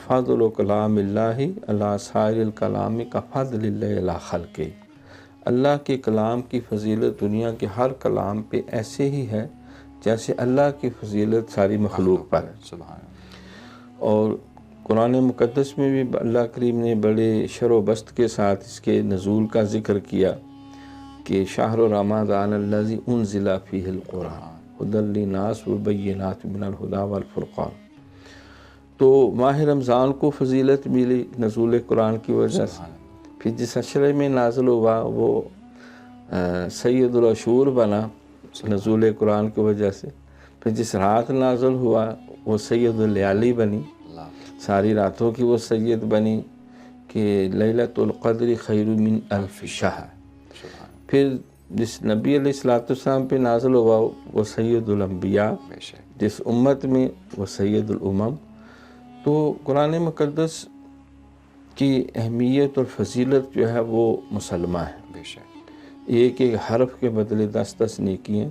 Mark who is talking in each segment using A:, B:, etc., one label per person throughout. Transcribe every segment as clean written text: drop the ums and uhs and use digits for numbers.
A: فضل کلام اللہ علی سائر الکلام کا فضل اللہ علی خلقہ، اللہ کے کلام کی فضیلت دنیا کے ہر کلام پہ ایسے ہی ہے جیسے اللہ کی فضیلت ساری مخلوق پر ہے۔ اور قرآن مقدس میں بھی اللہ کریم نے بڑے شر و بست کے ساتھ اس کے نزول کا ذکر کیا کہ شہر رمضان الذی انزل فیہ القرآن ھدی للناس وبینات من الہدی والفرقان۔ تو ماہ رمضان کو فضیلت ملی نزول قرآن کی وجہ سے، پھر جس عشرے میں نازل ہوا وہ سید العشور بنا نزول قرآن کی وجہ سے، پھر جس رات نازل ہوا وہ سید اللیالی بنی، ساری راتوں کی وہ سید بنی کہ لیلۃ القدر خیر من الف شہر۔ پھر جس نبی علیہ السلام پہ نازل ہوا وہ سید الانبیاء، جس امت میں وہ سید الامم۔ تو قرآن مقدس کی اہمیت اور فضیلت جو ہے وہ مسلمہ ہے، ایک ایک حرف کے بدلے 10 نیکی ہیں۔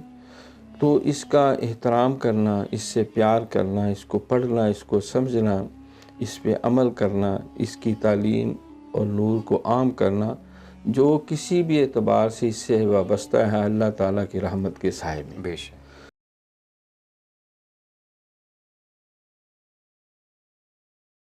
A: تو اس کا احترام کرنا، اس سے پیار کرنا، اس کو پڑھنا، اس کو سمجھنا، اس پہ عمل کرنا، اس کی تعلیم اور نور کو عام کرنا، جو کسی بھی اعتبار سے اس سے وابستہ ہے اللہ تعالیٰ کی رحمت کے سائے میں۔